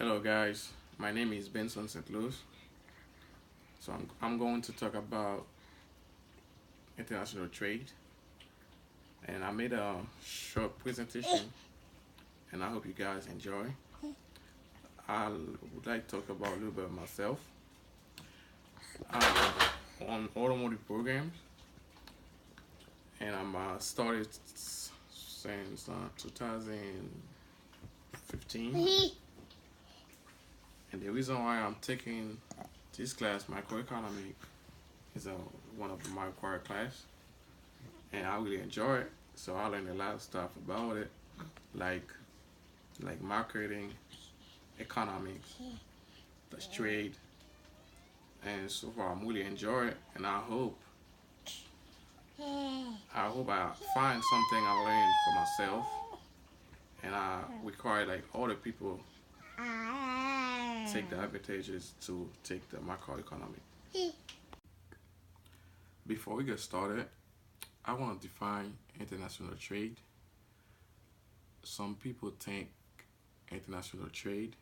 Hello guys, my name is Benson St. Louis. I'm going to talk about international trade, and I made a short presentation and I hope you guys enjoy. I would like to talk about a little bit of myself. I'm on automotive programs and I'm started since 2015, and the reason why I'm taking this class, microeconomic, is one of my required class, and I really enjoy it. So I learned a lot of stuff about it, like marketing, economics, the trade, and so far I'm really enjoy it. And I find something I learned for myself, and I require like other people take the advantages to take the macroeconomic. Before we get started, I want to define international trade. Some people think international trade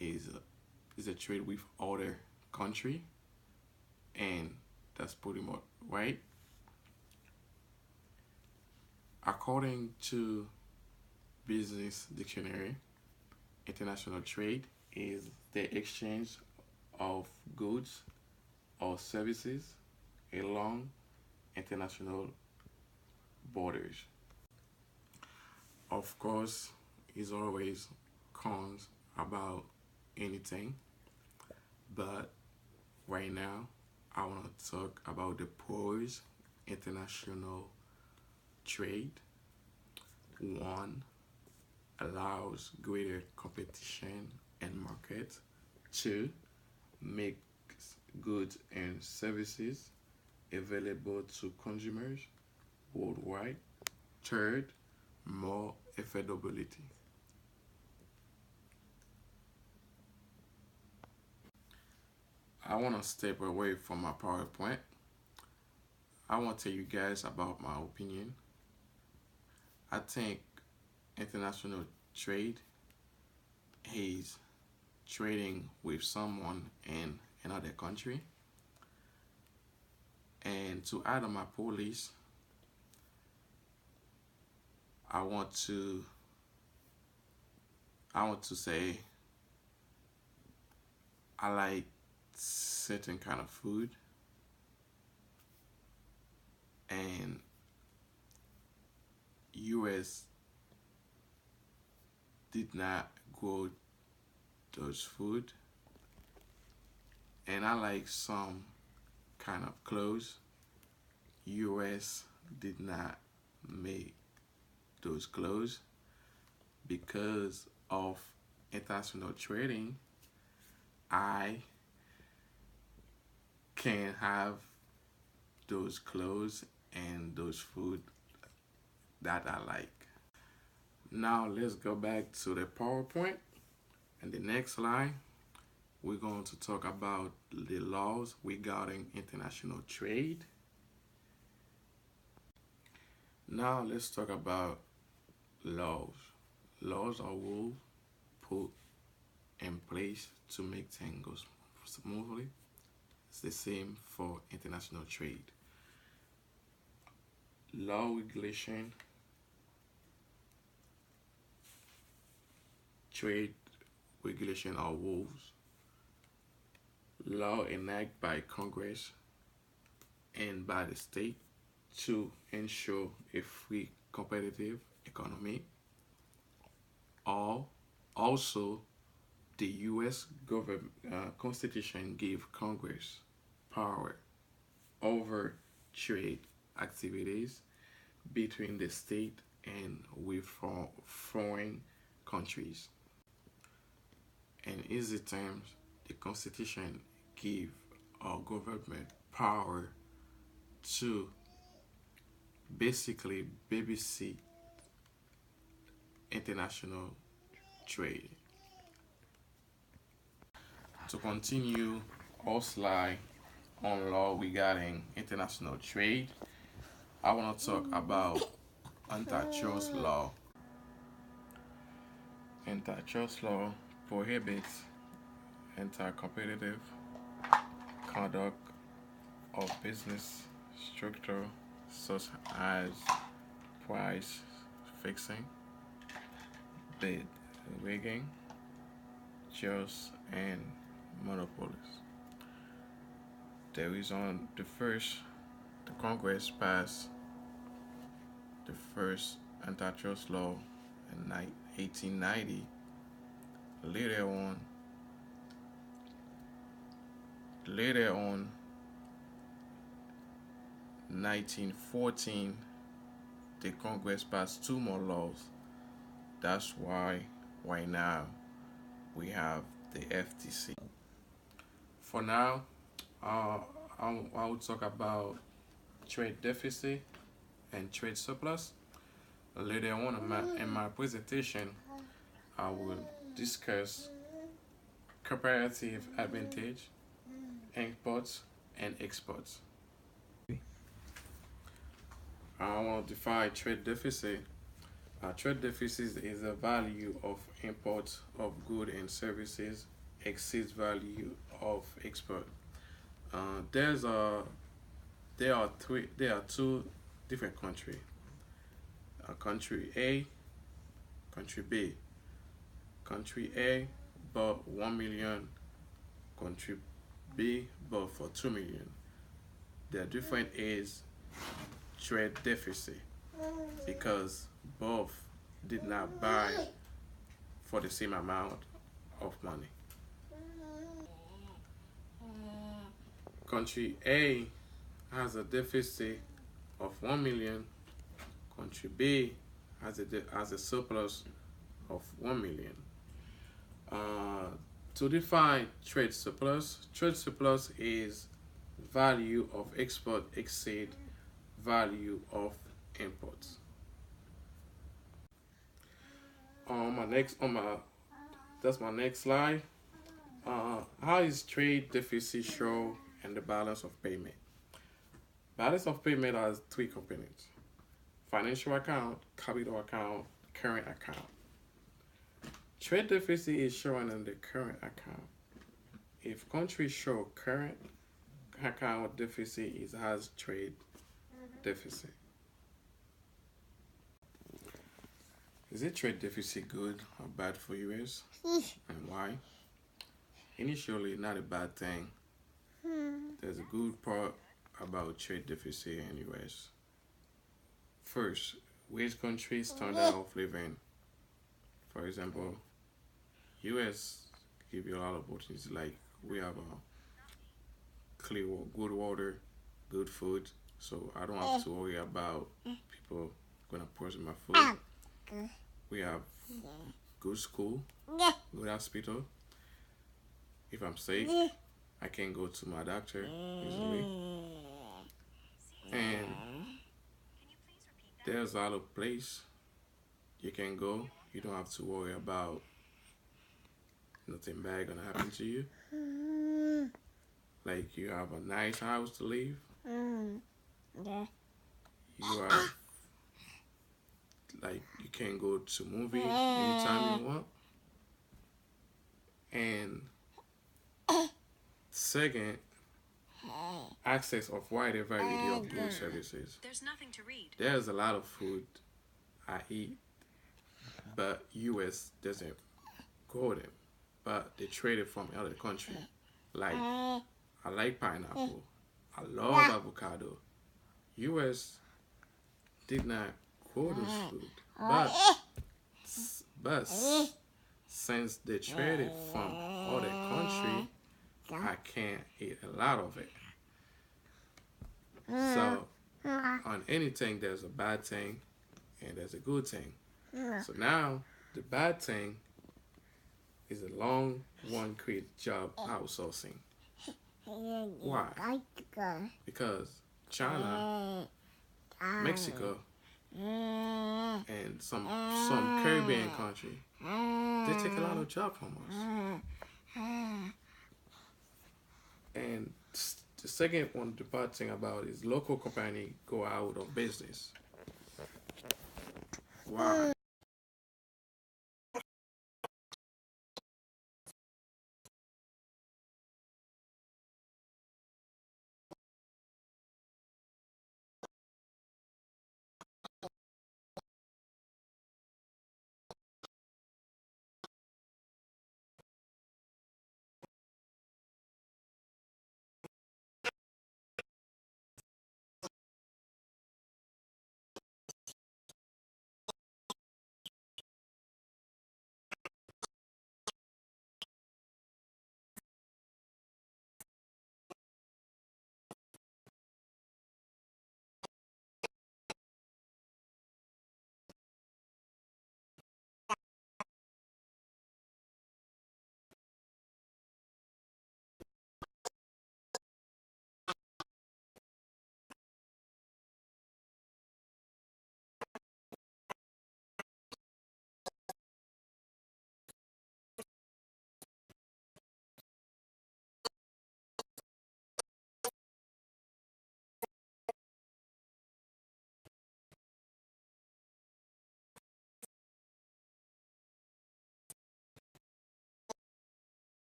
is a trade with other country, and that's pretty much right. According to Business Dictionary, international trade is the exchange of goods or services along international borders. Of course, it's always cons about anything, but right now I want to talk about the pros international trade. One, allows greater competition and market. Two, makes goods and services available to consumers worldwide. Third, more affordability. I want to step away from my PowerPoint. I want to tell you guys about my opinion. I think international trade is trading with someone in another country. And to add on my police, I want to say I like certain kind of food, and US did not grow those food, and I like some kind of clothes. US did not make those clothes. Because of international trading, I can have those clothes and those food that I like. Now let's go back to the PowerPoint. And the next slide, we're going to talk about the laws regarding international trade. Now let's talk about laws. Laws are rules put in place to make things go smoothly. It's the same for international trade. Law regulation, trade regulation are rules. Law enacted by Congress and by the state to ensure a free, competitive economy. Also, the U.S. government Constitution gave Congress power over trade activities between the state and with foreign countries. In easy terms, the Constitution gave our government power to basically babysit international trade. To continue our slide on law regarding international trade, I want to talk about antitrust law. Antitrust law prohibits anti-competitive conduct of business structure such as price fixing, bid rigging, just and monopolies. There is on the first, the Congress passed the first antitrust law in 1890. Later on, later on, 1914, the Congress passed two more laws. That's why right now we have the FTC. For now, uh, I will talk about trade deficit and trade surplus. Later on in my presentation, I will discuss comparative advantage, imports and exports. I want to define trade deficit. Trade deficit is the value of imports of goods and services exceeds value of export. Uh, there's a there are two different countries. Country A, country B. Country A bought 1 million. Country B bought for 2 million. The difference is trade deficit because both did not buy for the same amount of money. Country A has a deficit of 1 million. Country B has a surplus of 1 million. To define trade surplus is value of export exceed value of imports. That's my next slide. How is trade deficit shown in the balance of payment? Balance of payment has three components: financial account, capital account, current account. Trade deficit is shown in the current account. If countries show current account deficit, it has trade deficit. Is it trade deficit good or bad for US and why? Initially, not a bad thing. There's a good part about trade deficit in US. First, raise countries' standard of living. For example, US give you a lot of opportunities. Like we have clear, good water, good food, so I don't have to worry about people gonna poison my food. We have good school, good hospital. If I'm sick, I can go to my doctor easily. And there's a lot of place you can go. You don't have to worry about nothing bad gonna happen to you. Like you have a nice house to live. You have like you can go to movie anytime you want. And second, access of wide variety of goods services. There's nothing to read. There's a lot of food I eat, but US doesn't grow them, but they trade it from other country. Like I like pineapple, I love avocado. US did not grow those food, but since they trade it from other country, I can't eat a lot of it. So on anything, there's a bad thing and there's a good thing. So now the bad thing is a long one create job outsourcing. Why? Because China, Mexico, and some Caribbean country, they take a lot of job from us. And the second one, the bad thing about is local company go out of business. Why?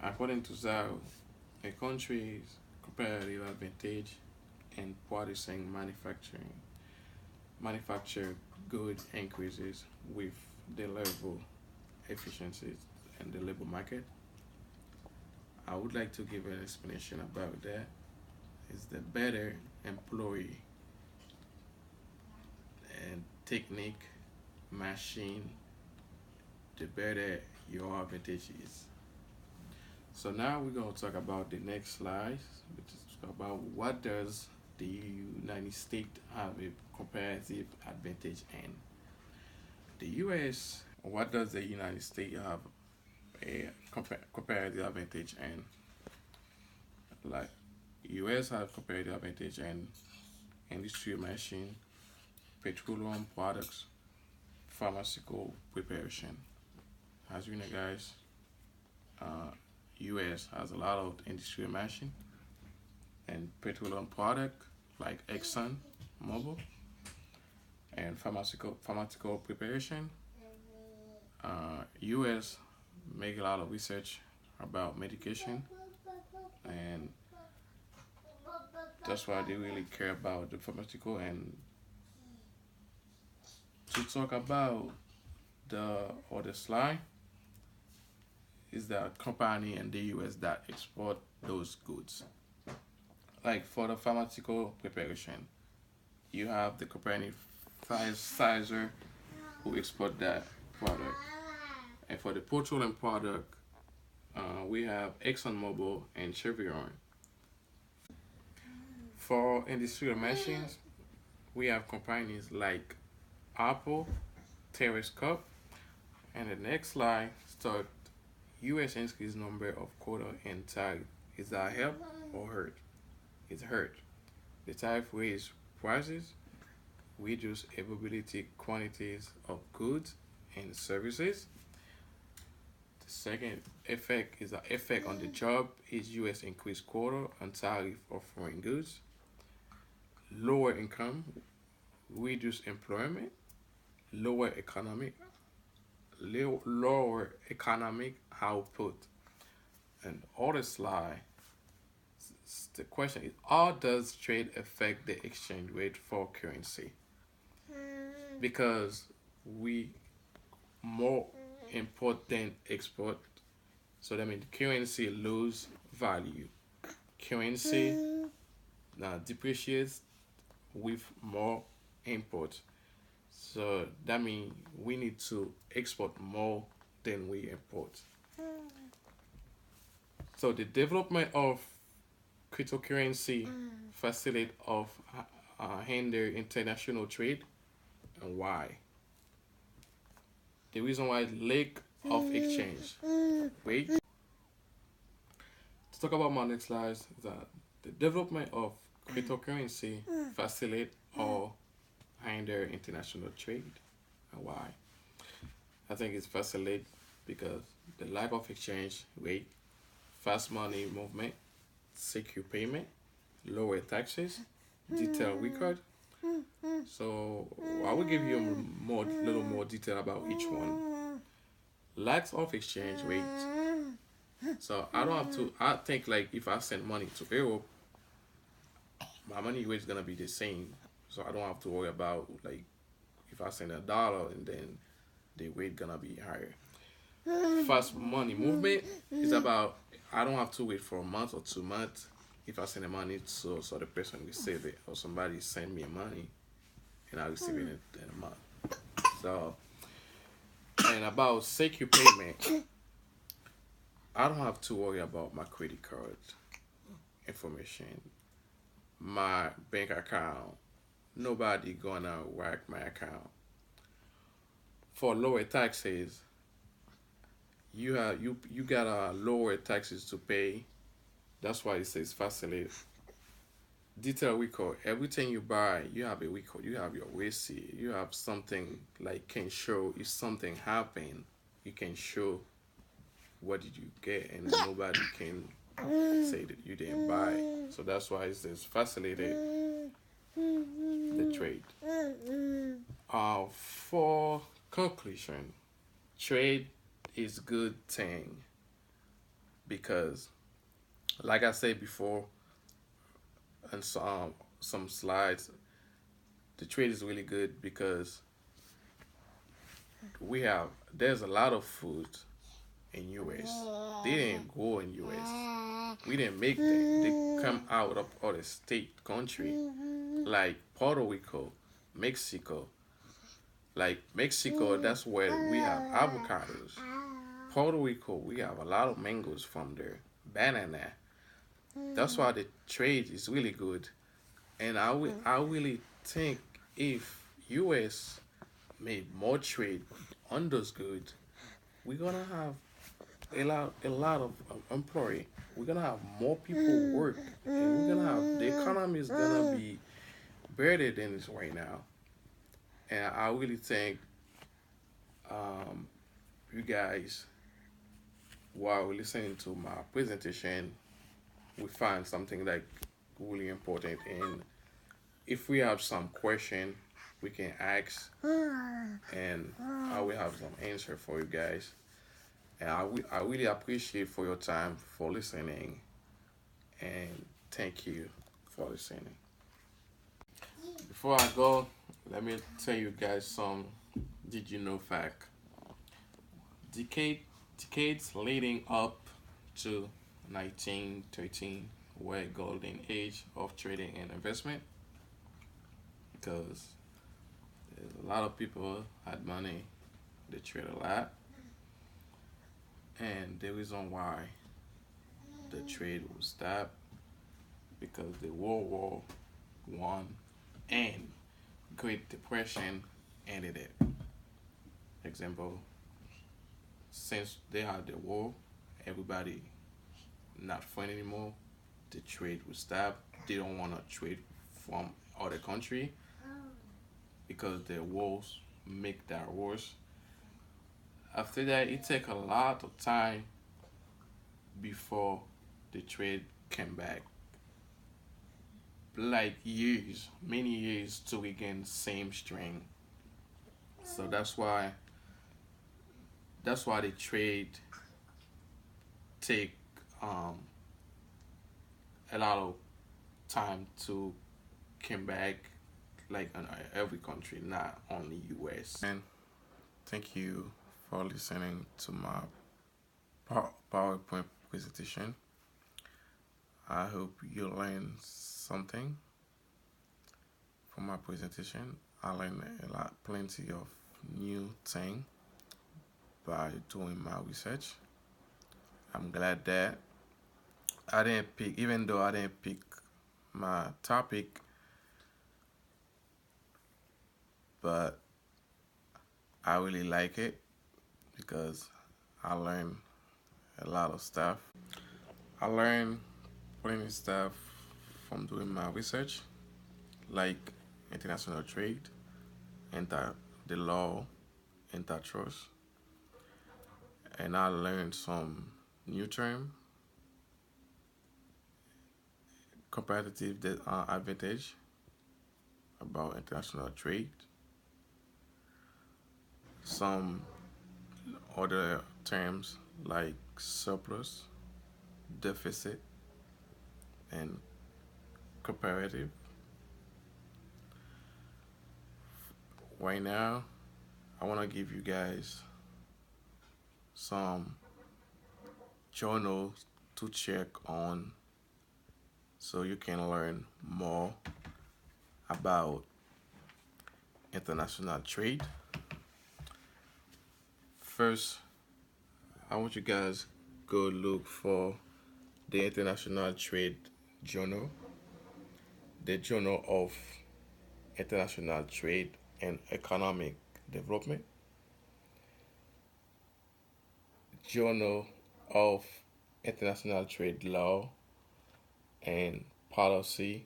According to Zhao, a country's comparative advantage in producing manufactured goods increases with the level efficiencies in the labor market. I would like to give an explanation about that. Is the better employee and technique machine, the better your advantage is. So now we're going to talk about the next slide, which is about what does the United States have a comparative advantage in. The US, what does the United States have a comparative advantage in? Like US have comparative advantage in industrial machine, petroleum products, pharmaceutical preparation. As you know, guys, US has a lot of industrial machine and petroleum product like Exxon Mobil and pharmaceutical preparation. US make a lot of research about medication, and that's why they really care about the pharmaceutical. And to talk about the other slide is the company in the US that export those goods. Like for the pharmaceutical preparation, you have the company Pfizer who export that product. And for the petroleum product, we have ExxonMobil and Chevron. For industrial machines, we have companies like Apple, Terrascope, and the next slide start U.S. increased number of quota and tariff. Is that help or hurt? It's hurt. The tariff raise prices, reduce availability quantities of goods and services. The second effect is the effect on the job is U.S. increased quota and tariff of foreign goods. Lower income, reduce employment, lower economic output. And other slide, the question is, how does trade affect the exchange rate for currency? Because we more import than export, so that means currency lose value. Currency now depreciates with more import. So that means we need to export more than we import. So the development of cryptocurrency facilitate of hinder international trade, and why? The reason why lack of exchange. Wait. To talk about my next slide is that the development of cryptocurrency facilitate or hinder international trade, and why? I think it's facilitate because the lack of exchange rate, fast money movement, secure payment, lower taxes, detailed record. So I will give you little more detail about each one. Lack of exchange rate. So I don't have to. I think like if I send money to Europe, my money rate is gonna be the same. So I don't have to worry about like if I send $1 and then the rate gonna be higher. Fast money movement is about I don't have to wait for a month or 2 months if I send the money so the person receive it, or somebody send me money and I receive it in a month. So and about secure payment, I don't have to worry about my credit card information, my bank account. Nobody gonna whack my account. For lower taxes, you got lower taxes to pay. That's why it says facilitate. Detail record. Everything you buy, you have a record. You have your receipt. You have something like can show if something happened. You can show what did you get, and nobody can say that you didn't buy. So that's why it says facilitate the trade. For conclusion, trade is good thing because, like I said before, and some slides, the trade is really good because there's a lot of food in US. They didn't go in US. We didn't make them. They come out of other state country like Puerto Rico, Mexico. Like Mexico, that's where we have avocados. Puerto Rico, we have a lot of mangoes from there, banana. That's why the trade is really good. And I really think if US made more trade on those goods, we're gonna have a lot of employee. We're gonna have more people work, and we're gonna have the economy is gonna be better than it's right now. And I really think um, you guys, while listening to my presentation, we find something like really important. And if we have some question, we can ask, and I will have some answer for you guys. And I really appreciate for your time for listening, and thank you for listening. Before I go, let me tell you guys some did you know fact. Decade, decades leading up to 1913 were a golden age of trading and investment because a lot of people had money, they trade a lot, and the reason why the trade was stopped because the World War I and Great Depression ended it. Example, since they had the war, everybody not fun anymore. The trade will stop. They don't want to trade from other country because the wars make that worse. After that, it take a lot of time before the trade came back. Like years, many years to regain same strength. So that's why the trade take um, a lot of time to come back, like in every country, not only US. And thank you for listening to my PowerPoint presentation. I hope you learned something from my presentation. I learned a lot, plenty of new thing by doing my research. I'm glad that I didn't pick, even though I didn't pick my topic, but I really like it because I learned a lot of stuff. I learned plenty stuff from doing my research, like international trade, the law, antitrust, and I learned some new term, competitive advantage about international trade, some other terms like surplus, deficit, and comparative. Right now, I want to give you guys some journals to check on so you can learn more about international trade. First, I want you guys go look for the International Trade Journal, the Journal of International Trade and Economic Development, Journal of International Trade Law and Policy.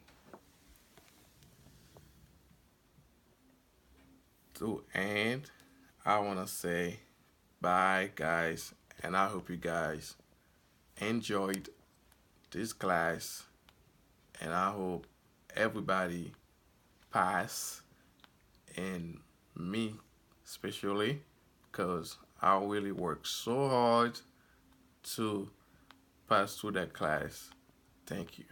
To end, I want to say bye, guys, and I hope you guys enjoyed this class, and I hope everybody pass, and me especially, because I really work so hard to pass through that class. Thank you.